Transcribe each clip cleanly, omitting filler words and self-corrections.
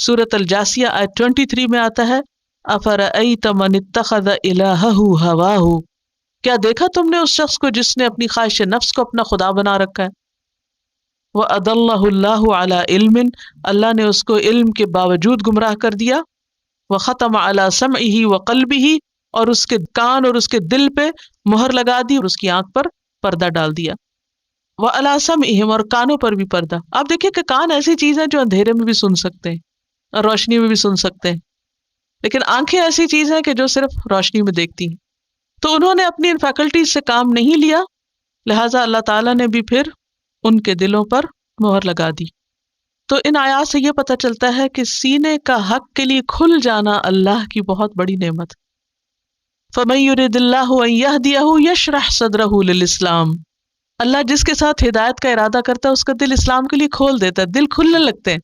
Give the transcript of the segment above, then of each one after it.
سورۃ الجاسیہ آیت 23 میں آتا ہے افرأیت من اتخذ الہہ ہواہ، کیا دیکھا تم نے اس شخص کو جس نے اپنی خواہش نفس کو اپنا خدا بنا رکھا ہے. وَأَضَلَّهُ اللَّهُ عَلَى عِلْمٍ، اللہ نے اس کو علم کے باوجود گمراہ کر دیا. وَخَتَمَ عَلَى سَمْعِهِ وَقَلْبِهِ، اور اس کے کان اور اس کے دل پہ مہر لگا دی اور اس کی آنکھ پر پردہ ڈال دیا. وَعَلَى سَمْعِهِمْ، اور کانوں پر بھی پردہ. آپ دیکھیں کہ کان ایسی چیز ہے جو اندھیرے میں بھی سن سکتے ہیں اور روشنی میں بھی سن سکتے ہیں، لیکن آنکھیں ایسی چیز ہیں کہ جو صرف روشنی میں دیکھتی ہیں. تو انہوں نے اپنی ان فیکلٹیز سے کام نہیں لیا، لہٰذا اللہ تعالیٰ نے بھی پھر ان کے دلوں پر مہر لگا دی. تو ان آیات سے یہ پتہ چلتا ہے کہ سینے کا حق کے لیے کھل جانا اللہ کی بہت بڑی نعمت. فَمَن يُرِدِ اللَّهُ أَن يَهْدِيَهُ يَشْرَحْ صَدْرَهُ لِلْإِسْلَامِ، اللہ جس کے ساتھ ہدایت کا ارادہ کرتا ہے اس کا دل اسلام کے لیے کھول دیتا ہے، دل کھلنے لگتے ہیں.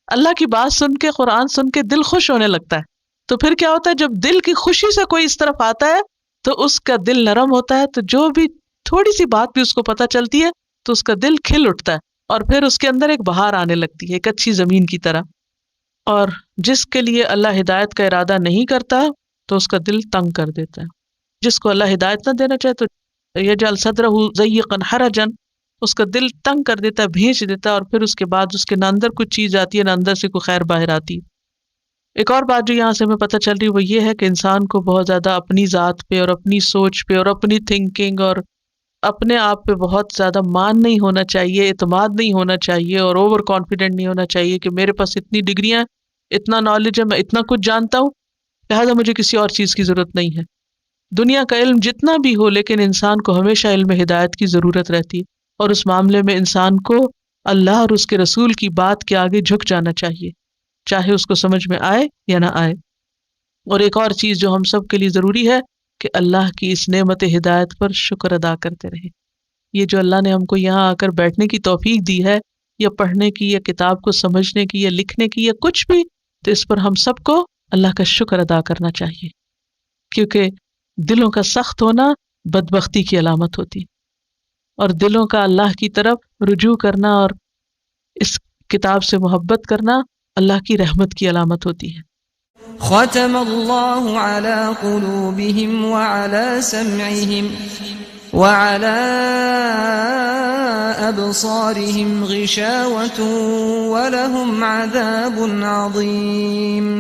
اللہ کی بات سن کے، قرآن سن کے دل خوش ہونے لگتا ہے. تو پھر کیا ہوتا ہے جب دل کی خوشی سے کوئی اس طرف آتا ہے تو اس کا دل نرم ہوتا ہے، تو جو بھی تھوڑی سی بات بھی اس کو پتہ چلتی ہے تو اس کا دل کھل اٹھتا ہے اور پھر اس کے اندر ایک بہار آنے لگتی ہے، ایک اچھی زمین کی طرح. اور جس کے لیے اللہ ہدایت کا ارادہ نہیں کرتا تو اس کا دل تنگ کر دیتا ہے. جس کو اللہ ہدایت نہ دینا چاہے تو یجعل صدرہ ضیقا حرجا، اس کا دل تنگ کر دیتا ہے، بھیج دیتا ہے، اور پھر اس کے بعد اس کے نہ اندر کچھ چیز آتی ہے نہ اندر سے کوئی خیر باہر آتی. ایک اور بات جو یہاں سے ہمیں پتہ چل رہی وہ یہ ہے کہ انسان کو بہت زیادہ اپنی ذات پہ اور اپنی سوچ پہ اور اپنی تھنکنگ اور اپنے آپ پہ بہت زیادہ مان نہیں ہونا چاہیے، اعتماد نہیں ہونا چاہیے اور اوور کانفیڈنٹ نہیں ہونا چاہیے کہ میرے پاس اتنی ڈگریاں، اتنا نالج ہے، میں اتنا کچھ جانتا ہوں، لہٰذا مجھے کسی اور چیز کی ضرورت نہیں ہے. دنیا کا علم جتنا بھی ہو لیکن انسان کو ہمیشہ علم ہدایت کی ضرورت رہتی ہے، اور اس معاملے میں انسان کو اللہ اور اس کے رسول کی بات کے آگے جھک جانا چاہیے، چاہے اس کو سمجھ میں آئے یا نہ آئے. اور ایک اور چیز جو ہم سب کے لیے ضروری ہے کہ اللہ کی اس نعمت ہدایت پر شکر ادا کرتے رہیں. یہ جو اللہ نے ہم کو یہاں آ کر بیٹھنے کی توفیق دی ہے، یا پڑھنے کی، یا کتاب کو سمجھنے کی، یا لکھنے کی، یا کچھ بھی، تو اس پر ہم سب کو اللہ کا شکر ادا کرنا چاہیے، کیونکہ دلوں کا سخت ہونا بدبختی کی علامت ہوتی، اور دلوں کا اللہ کی طرف رجوع کرنا اور اس کتاب سے محبت کرنا اللہ کی رحمت کی علامت ہوتی ہے. ختم اللہ علی قلوبہم وعلی سمعہم وعلی ابصارہم غشاوۃ ولہم عذاب عظیم.